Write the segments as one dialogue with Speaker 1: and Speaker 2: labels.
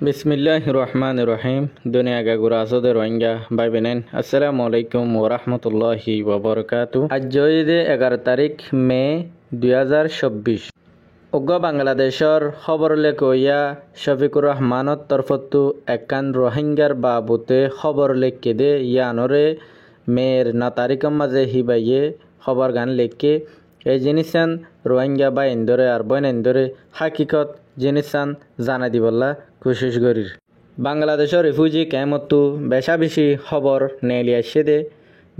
Speaker 1: বিসমিল্লাহ রহমান রহিম দুনিয়া গাগুরা আসদে রোহিঙ্গা ভাই বেনেন আসসালামু আলাইকুম ওরহমতুল্লাহি ওবরকাতু। আজ 11 তারিখ মে 2024 উগ্র বাংলাদেশর খবরলে কইয়া শফিকুর রহমানত তরফতু একান রোহিঙ্গার বাবুতে খবর লেখকে দে ইয়ানরে মেয়ের 9 তারিখের মাঝে হিবাইয়ে খবর গান লেখকে এই জিনিসান রোহিঙ্গা বা ইন্দরে আর বইন ইন্দরে হাকিকত জিনিসান জানা দিবল্লা কোশিশ করির। বাংলাদেশের রিফিউজি ক্যাম্পতো বেশা বেশি খবর নেলি আসছে দে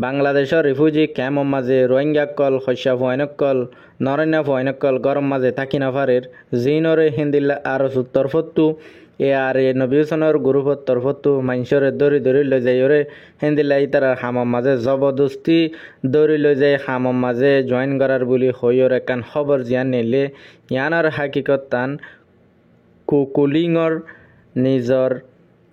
Speaker 1: বাংলাদেশের রিফিউজি ক্যাম্পর মাঝে রোহিঙ্গাকল শস্য ফয়নকল নরণ্য ফয়নকল গরম মাঝে থাকি নাফারের জিনরে হিন্দিল্লা আর তরফতু এ আর এ নবীসনের গ্রুপর তরফতু মানুষের দৌড়ি দৌড়ি লৈ যাইরে হিন্দিল্লা ইতার হামর মাঝে জবরদস্তি দৌড়ি লৈ যায় হামর মাঝে জয়েন করার বলি হইর একান খবর জিয়ান নিলে ইয়ানোর হাকিকত তান কুকুলিঙর নিজর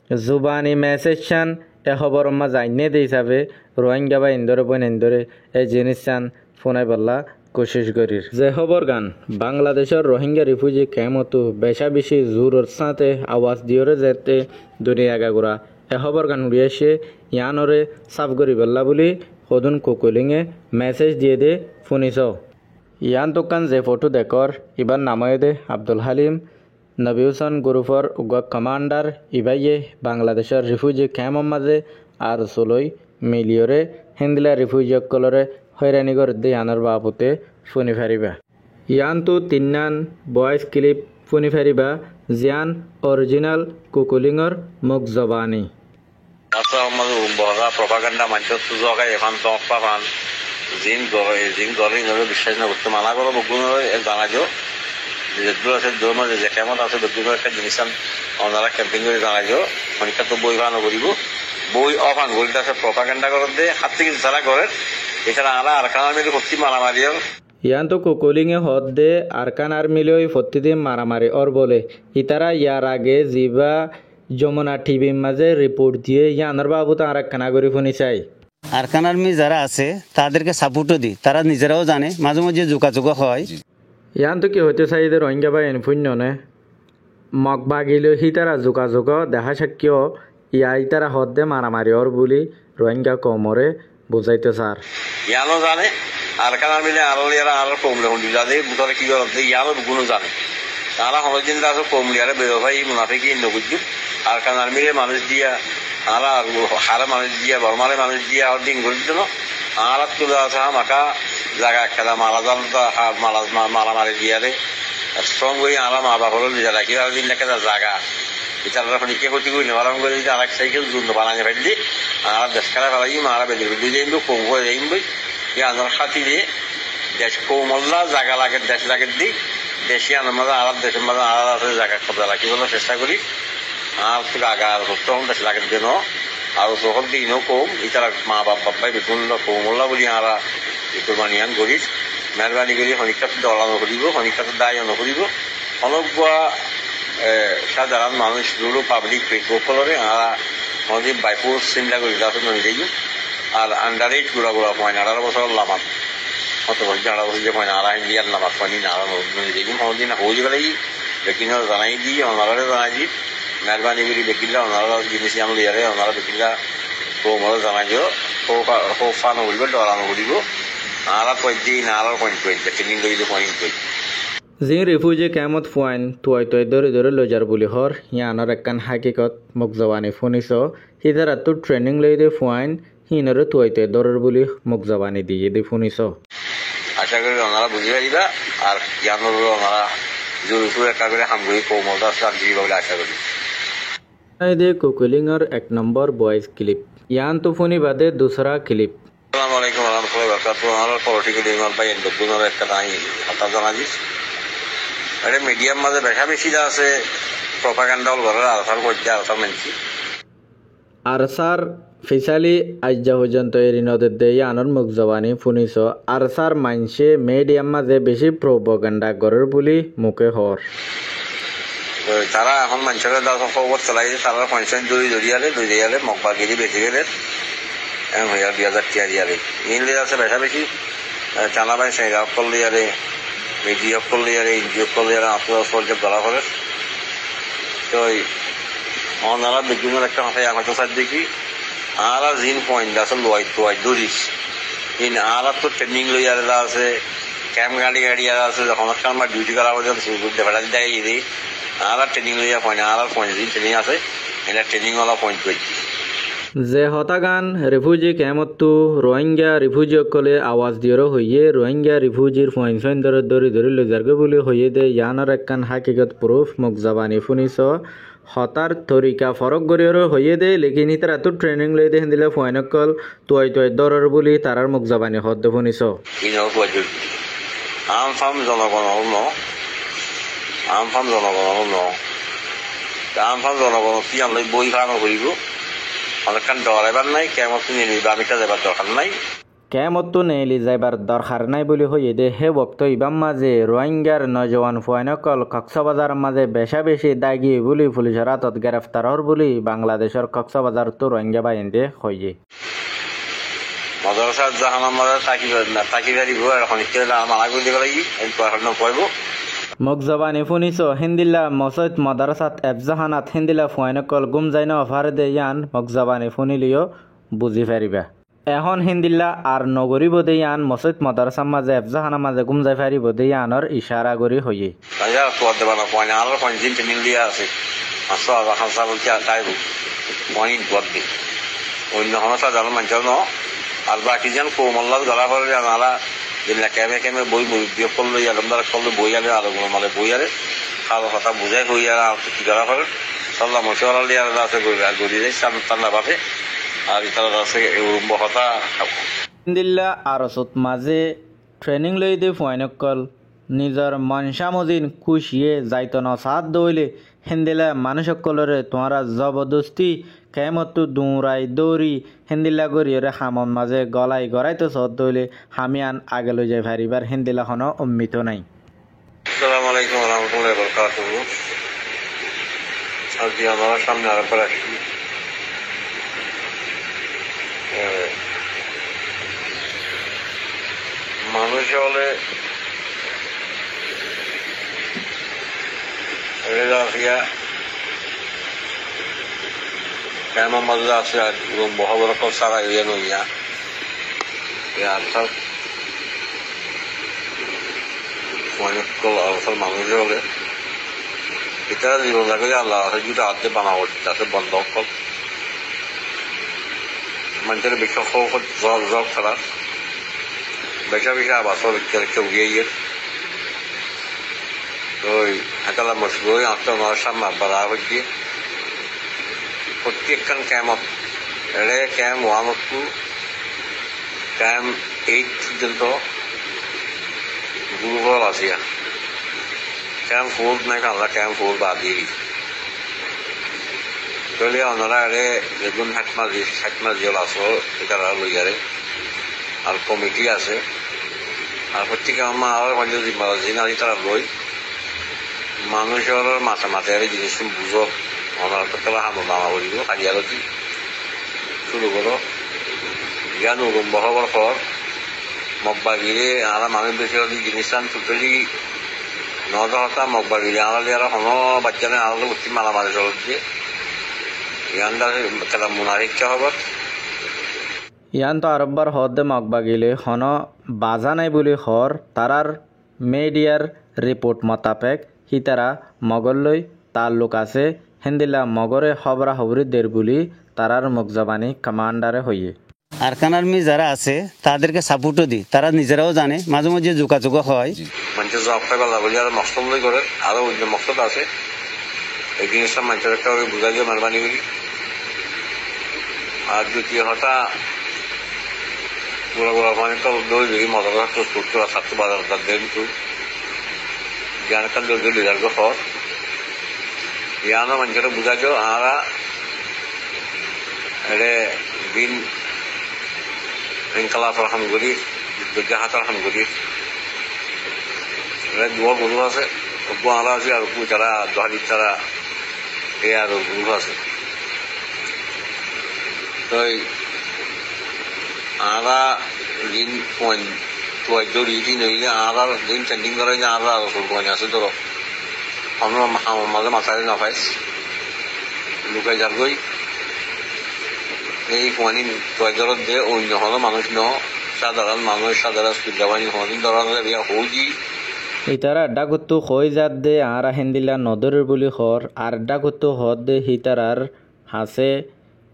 Speaker 1: জুবানি মেসেজ চান এ খবর মাঝে আইনে দিয়ে হিসাবে রোহিঙ্গা বা ইন্দরে বইন ইন্দরে এই জিনিস চান ফোনাই বললা কোশিশ করির। যে খবর গান বাংলাদেশের রোহিঙ্গা রিফিউজি ক্যাম্পতো বেশা বেশি জোরের সাথে আওয়াজ দিয়রে যেতে দুনিয়া গাগুরা এ খবর গান উড়িয়েছে ইয়ানরে সাফ করি বললা বলি সদুন কুকুলিঙে মেসেজ দিয়ে দে শুনিছ। ইয়ান দোকান যে ফটো দেখর ইবার নাময়ে দে আব্দুল হালিম নবীউসন গ্রুপর কমান্ডার ইবাইয়ে বাংলাদেশের রিফিউজি ক্যাম্পর মাঝে আর চলই মিলিয়রে হিন্দিলা রিফিউজি কলরে হয়রানি করে দে ইয়ানোর বাবুতে শুনি ফারিবা। ইয়ান তো তিন্নান ভয়েস ক্লিপ শুনি ফারিবা জিয়ান অরিজিনাল কুকুলিঙর মুখ জবানি।
Speaker 2: প্রপাগান্ডা মানুষের সুযোগ এখন দফান জিন দলে বিশ্বাস না করতে মানা করো বগুণ জানাজো যেগুলো আছে ধর্ম যে কেমন আছে বেগুলো একটা জিনিস ওনারা ক্যাম্পিং করে জানাজো পরীক্ষা তো বই বানো করিব বই অফান বইটা আছে প্রপাগান্ডা করে দে হাত থেকে যারা করে এছাড়া আলা আর খানা মিলে ভর্তি মারামারিও
Speaker 1: ইয়ান তো কুকুলিঙে হদ দে আরকান আর মিলে ওই প্রতিদিন মারামারি ওর বলে ইতারা ইয়ার আগে জিবা যমুনা টিভির মাঝে রিপোর্ট দিয়ে ইয়ানোর বাবু তো আর একখানা করে শুনি চাই।
Speaker 3: আরকান আর্মি যারা আছে তাদেরকে সাপোর্টও দিই, তারা নিজেরাও জানে মাঝে মাঝে যোগাযোগ হয়।
Speaker 1: ইয়ান তো কি হইতে চাই যে রোহিঙ্গা বা এনফুন্য নে মগ বাগিলে সি তারা যোগাযোগ দেখা সাক্ষ্য ইয়া ইতারা হদ দে মারামারি ওর বলি রোহিঙ্গা কমরে বুঝাইতে স্যার
Speaker 2: ইয়ানো জানে আরকান আর্মিলে আরলিয়ারা আর কমলে হন্ডি যাদের বুতরে কি করতে ইয়ানো গুণ জানে তারা হলদিন আছে কমলিয়ারে বেরোভাই মুনাফিকি নগুজুত আরকান আর্মিলে মানুষ দিয়া আরা হারে মানুষ দিয়া বর্মারে মানুষ দিয়া আর দিন করে দিল আর তুলে আছে মাকা জায়গা খেলা মারা জাল মারামারি দিয়ারে স্ট্রং হয়ে আরা মা বাবা হলো নিজেরা কি দিন লেখা জায়গা বিচারা ফনিকে ক্ষতি করি নেওয়ার করে যদি আর এক সাইকেল জুন বানানি ফেললি আর দেশ খেলা ফেলাই মারা বেঁধে বেঁধে যাইব কম হয়ে যাইব এই আন্দোলন খাতি দিয়ে দেশ কৌমল্লা জায়গা লাগে দেশ লাগে দিক দেশি আনার মাঝে আর দেশের মাঝে আর আছে জায়গা খবর রাখিব চেষ্টা করি আর আগা তখন দেশ লাগে দেন আর যখন দিনও কম ইতারা মা বাপাই বিভিন্ন কৌমল্লা বলি আরা কুরবানিয়ান করিস মেহরবানি করি শনিকাত দলানো করিব শনিকাত দায় নকরিব অনগুৱা সাধারণ মানুষ রুলো পাবলিক সকলরে আরা আমাদের বাইপুর চিন্তা করি যাতে নদী আর আন্ডার এইট গুড়া গুড়া পয়না 18 বছর লামাত অত বছর 18 বছর যে পয়না আরা ইন্ডিয়ার লামাত পানি না নদী আমাদের হয়ে গেলেই বেকিন জানাই দিই ওনারা জানাই দিই মেহরবানি করি বেকিলা ওনারা জিনিস আমরা ইয়ারে ওনারা বেকিলা কৌমরা জানাই দিও ফানো করিব ডরানো করিব আরা কয় দিই না আরার পয়েন্ট কই বেকিন লইলে পয়েন্ট কই
Speaker 1: যে রিফিউজি ক্যাম্পত ফুয়াইন তুয়াই দৌড়ি দৌড়ি লৈ যার বুলি হর ইয়ানোর একখান হাকিকত মুখ জবানি শুনিছ সিধার তো ট্রেনিং লই দে ফুয়াইন হিনরে তুয়াই দৌড়ের বুলি মুখ জবানি দিয়ে দে শুনিছ।
Speaker 2: আশা করি ওনারা বুঝি পারিবা আর ইয়ানোর ওনারা জোর একটা করে হামগুড়ি কৌমলটা শান্তি বলে আশা করি।
Speaker 1: দে কুকুলিঙর 1 নম্বর ভয়েস ক্লিপ ইয়ান তো শুনি বাদে দুসরা ক্লিপ।
Speaker 2: আসসালামু আলাইকুম ওয়া রাহমাতুল্লাহি ওয়া বারাকাতুহু। আমার পলিটিক্যাল ইমাল ভাই এন্ডগুনোর একটা নাই হাতা জানাজিস আরে মিডিয়ার মাঝে বেশা বেশি আছে প্রপাগান্ডা ঘরের আলফার করতে আলফার মানছি
Speaker 1: আর স্যার ফিসালি আজ্জা পর্যন্ত এরি নদের দিয়ে আনর মুখ জবানি শুনিছ আর স্যার মানছে মিডিয়ার মাঝে বেশি প্রপাগান্ডা করার বলি মুখে হর
Speaker 2: তারা এখন মানুষের খবর চালাই তারা পয়সা দড়িয়ালে মকবাগিরি বেঁচে গেলে হইয়া 2000 টিয়া দিয়ারে মিললে আছে বেশা বেশি চানা ভাই সেগা করলে আরে মিডিয়া করলে আরে এনজিও করলে আরে আপনার ফলকে ধরা করে তো ওনারা বেগুনের একটা মাথায় আমার সাথে দেখি আর জিন পয়েন্ট আছে লোয়াই দরিস ইন আর তো ট্রেনিং লইয়ার আছে ক্যাম্প গাড়ি আছে যখন আমার ডিউটি করা হবে দেখা দেয় দিই আর ট্রেনিং লইয়া পয়েন্ট আর পয়েন্ট দিন ট্রেনিং আছে এটা ট্রেনিংওয়ালা পয়েন্ট পেয়েছি
Speaker 1: যে হতাগান রিফিউজি ক্যামতো রোহিঙ্গা রিফিউজি অকলে আওয়াজ দিয়র হইয়ে রোহিঙ্গা রিফিউজির পয়েন্ট দরি লৈ যারগে বলে হইয়ে দে ইয়ানার একখান হাকিকত প্রুফ মুখ জাবানি শুনিছ হতার তরিকা ফরক গরিয়র হইয়ে দে লেকিন হিতার এত ট্রেনিং লই দে হিন্দিলে পয়েন্টকল তুয়াই দরর বলি তারার মুখ জাবানি হদ শুনিছ
Speaker 2: আম ফাম জনগণর ন আম ফাম জনগণর ন আম ফাম জনগণ কি আমি বই ফানো করিব অনেকক্ষণ ডরাইবার নাই কেমন নির্বামিতা যাবার দরকার নাই
Speaker 1: কেমতো নেলি যাইবার দরকার নাই বলি হইয়ে দে হে বক্ত ইবাম মাঝে রোহিঙ্গার নজওয়ান ফুয়াইনকল কক্সবাজার মাঝে বেশি দাগি বলি পুলিশের হাতত গ্রেফতার হর বলি বাংলাদেশের কক্সবাজার তো রোহিঙ্গা বাহিনী হইয়ে
Speaker 2: মাদ্রাসা জাহানার মাঝে তাকি পারিব এখন মানা করে দিব লাগি নকরিব
Speaker 1: মুখ জবানি শুনিছ হিন্দিলা মসজিদ মাদ্রাসাত এফজাহানাত হিন্দিলা ফুয়াইনকল গুম যাই না অফারে দে ইয়ান মুখ জবানি শুনিলিও বুঝি পারিবা এখন হিন্দিল্লা আর নগরী বোধে ইয়ান মসজিদ মাদ্রাসার মাঝে এফজাহানা মাঝে গুম যাই পারি বোধে ইয়ানর ইশারা করি হইয়ে
Speaker 2: অন্য সমস্যা জানো মানুষ ন আর বাকি যেন কৌমল্লাদ গলা করে জানালা যেগুলা ক্যামে বই বিয়োগ করলো আলমদার করলো বই আনে আলো মানে বই আনে খাওয়া কথা বুঝাই হই আর কি করা করে সাল্লাহ মশালি আর আছে গড়ি যাই টান্না পাবে আর ইতারা আছে কথা
Speaker 1: দিল্লা আরসত মাঝে ট্রেনিং লই দে ফুয়াইনকল নিজর মনসা মজিন খুশিয়ে যাইতন সাত দইলে হিন্দিলা মানুষকলরে তোমারা জবরদস্তি কেমতো দৌড়াই দৌড়ি হিন্দিলা গরিয়রে হামন মাঝে গলাই গড়াইতো সদ দইলে হামিয়ান আগে লই যাই ভারিবার হিন্দিলা হন অম্মিত নাই
Speaker 2: আসসালামু আলাইকুম ওয়া রাহমাতুল্লাহি ওয়া বারাকাতুহু আজকে আমার সামনে আরেকবার আসছি মানুষ হলে কেমন মজা আছে বড় বড় সারা ইয়ে নইয়া অনেক মানুষ হলে এটা জীবন লাগে আল্লাহ যদি হাতে বানাবো তাতে বন্ধ কল মানুষের বেশি জল ছাড়া বেশি আবাসর কেউ গিয়ে ওই হাতালা মশগুল আপনার সামনে বাড়া হচ্ছে প্রত্যেকখান ক্যাম্প এড়ে ক্যাম্প 1 2 ক্যাম্প 8 পর্যন্ত গুরুবল আছে ক্যাম্প 4 নাই কালা ক্যাম্প 4 বাদ দিয়ে তাহলে ওনারা এড়ে বেগুন হাটমা জল আসো এটা লইয়ারে আর কমিটি আছে আর প্রত্যেকে আমার আর জিনারি তারা লই মানুষের মাথায় জিনিস বুঝো ওনার তোলা হামল নামা বলিব কাজিয়ালতি শুরু করো জ্ঞান বহবার পর মগবাগিরে আর মানুষ বেশি জিনিস টোটালি নদহতা মগবাগিরে আড়ালে আর হন বাচ্চানে আড়ালে উঠি মালামারি চলছে জ্ঞানটা কেলা মোনার ইচ্ছা হবার
Speaker 1: ইয়ান তো আরববার হদে মগবাগিলে হন বাজা নাই বলি হর তারার মিডিয়ার রিপোর্ট মোতাবেক হিতারা মগললৈ তাল্লুক আছে হিন্দিলা মগরে হবরা হবরি দের বলি তারার মুখজবানি কমান্ডারে হইয়ে
Speaker 3: আরকান আর্মি যারা আছে তাদেরকে সাপোর্টও দিই তারা নিজেরাও জানে মাঝে মাঝে যোগাযোগ হয়
Speaker 2: মানুষের জব পাইবার বলি আর মকসদ করে আরো অন্য মকসদ আছে এই জিনিসটা মানুষের একটা বুঝাই দিয়ে মেহরবানি করি আর দ্বিতীয় হতা পুরা মানে তো দই দেখি মজা করা ছাত্র বাজার দেন তো জ্ঞানকান লিডার হর ইয়ানো মানুষের বুঝাইছো আরা এড়ে বিন ইনকালাফর হামগুড়ি দুর্গাহাতার হামগুড়ি দুয়া গরু আছে আরা আছে আর তারা দহারি তারা এ আর গরু আছে তো আরা দিন দৌড়ি দিন হইলে আরার দিন ট্রেন্ডিং করে আরা আছে ধরো আমরা মাঝে মাথায় না পাইস লুকাই যাবই এই কোয়ানি কয়জরত দে অন্য হলো মানুষ ন সাধারণ মানুষ সাধারণ সুবিধাবাণী হদিন ধরনের বিয়া হৌজি
Speaker 1: ইতারা আড্ডা করতো হয়ে যাত দে আর হেন্দিলা নদরের বলি হর আর আড্ডা করতো হদ দে হিতারার হাসে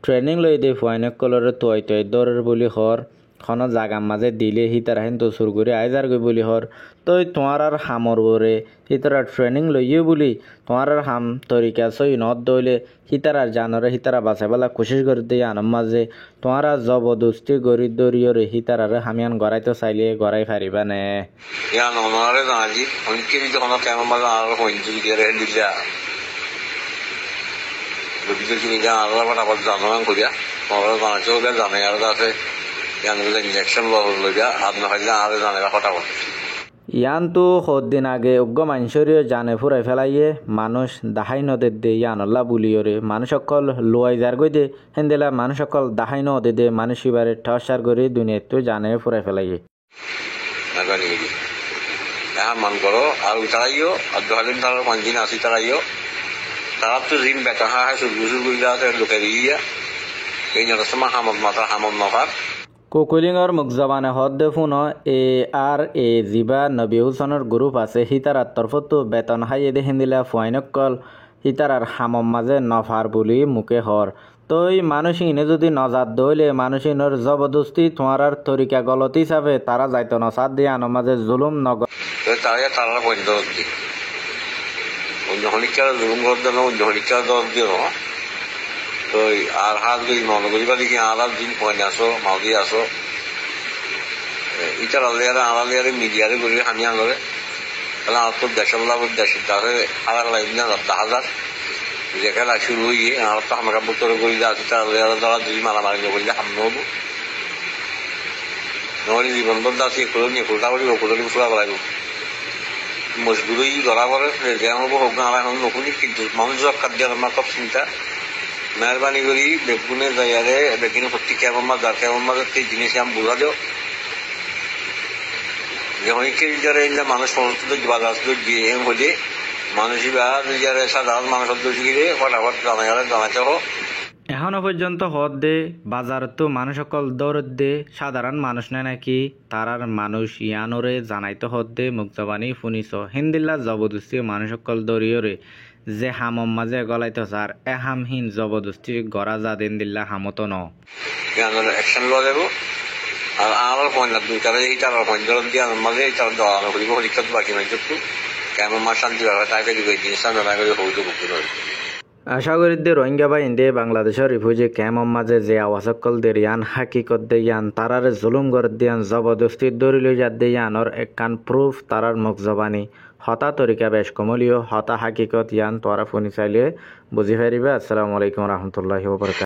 Speaker 1: ট্রেনিং লই দে ফুয়াইনক কলরে তুয়াই তুয়াই দরের বলি হর খন জাগার মাঝে দিলে হিতারা হেন তো সুর করে আইজার গই বলি হর তই তোমার আর হামর বরে হিতারা ট্রেনিং লইয়ে বলি তোমার আর হাম তরিকা সই নত দইলে হিতারার জানরে হিতারা বাঁচাবেলা কোশিশ করে দিয়ে আনম মাঝে তোমার আর জবরদস্তি গরি দরিয়রে হিতারারে হামিয়ান গড়াইতে চাইলে গড়াই পারিবা নে
Speaker 2: ইয়া ননারে জানাজি অনেকে যখন কেমন মাঝে আর হইনজু দিয়ে দিলা বিদ্যুৎ সুবিধা আলাদা ফটাফট জানান করিয়া তোমার জানাচ্ছে ওটা জানে আর আছে ইঞ্জেকশন লইয়া আপনার হইলে আর জানে ফটাফট
Speaker 1: ইয়ান তো দিন আগে অজ্ঞ মানুষের জানে ফুরাই ফেলাইয়ে মানুষ দাহাই নদের দে ইয়ানল্লা বুলিয়রে মানুষ সকল লোয়াই যার গই দে হেন্দেলা মানুষ সকল দাহাই নদে দে মানুষ এবারে ঠসার করে দুনিয়াত তো জানে ফুরাই ফেলাইয়ে
Speaker 2: এখন মান করো আর তারাইও আর দোহালিন তারা পাঁচদিন আসি তারাইও তারা তো ঋণ বেকা হয় সুরগুসুর গুলা আছে লোকে দিয়া এই সময় হামদ মাথা হামদ নফার
Speaker 1: কুকুলিংর মুখজবানে হদ ফুন এ জিবা নবী হুসনের গ্রুপ আছে হিতারার তরফতো বেতন হাইয়ে দে হিন্দিলা ফুয়াইনকল হিতারার হামম মাঝে নফার বলি মুখে হর তই মানুষ ইনে যদি নজাত দইলে মানুষ ইনর জবরদস্তি তোমার তরিকা গলত হিসাবে তারা যাইতো নসাদ দিয়ে আনো মাঝে জুলুম নগর
Speaker 2: তারা পর্যন্ত অন্য হলিকার জুলুম করতে না অন্য হলিকার দর দিয়ে তো আর হাত গই মনে করিবা দেখি আর দিন পয়নে আসো মাউদি আসো ইটার আলাদা মিডিয়ারে করি হানি আনলে তাহলে আর তো দেশের দাঁড়ে হাজার লাগবে না 10,000 যেখানে শুরু হয়ে আর তো আমাকে বুতর করি আছে তার দ্বারা দুই মারামারি করলে হামলে হবো নহলে জীবন বন্ধ আছে এগুলো নিয়ে ফুলটা করি ওগুলো ফুলা লাগবে মজবুরি ধরা পড়ে যেমন হবো হোক না এখন নকুনি কিন্তু মানুষ রক্ষার দিয়ে আমার সব চিন্তা মেহরবানি করি বেগুনের জায়গায় বেগুনের প্রতি কেমন মাছ যার কেমন মাছ সেই জিনিস আমি বোঝা দেও যে অনেকে যারা মানুষ সমস্ত বাজার দিয়ে হলে মানুষই বা যারা সাধারণ মানুষের দোষ গিয়ে ফটাফট জানাতে হোক
Speaker 1: এখনো পর্যন্ত হদ দে বাজার তো মানুষ সকল দৌড় দে সাধারণ মানুষ না নাকি তারার মানুষ ইয়ানোরে জানাইতে হদ দে মুক্তবাণী শুনিছ হিন্দিল্লা জবরদস্তি মানুষ সকল দরিয়রে যে হামম মাঝে গলাইতে চার এহামহীন জবরদস্তি গড়া যা দিন দিল্লা হামত ন
Speaker 2: অ্যাকশন লওয়া যাব আর আমার পয়েন্ট দুই তারা এই তার পয়েন্ট দিয়ে আমার মাঝে তার দেওয়া করিব পরীক্ষা বাকি নাই একটু কেমন মাস শান্তি ভাবে তাই দিব এই জিনিসটা জানা করে হইতে বুঝতে পারি
Speaker 1: আশা করি দে রোহিঙ্গা বা ইন্দে বাংলাদেশের রিফিউজি ক্যাম্পর মাঝে যে আওয়াজকল দে ইয়ান হাকিকত দে ইয়ান তারারে জুলুম করে দিয়ান জবরদস্তি দৌড়ি লই যাত দে ইয়ানর একখান প্রুফ তারার মুখ জবানি হতা তরিকা বেশ কমলীয় হতা হাকিকত ইয়ান তোরা ফোনি চাইলে বুঝি ফারিবে। আসসালামু আলাইকুম রহমতুল্লাহি ওয়া বারাকাতুহু।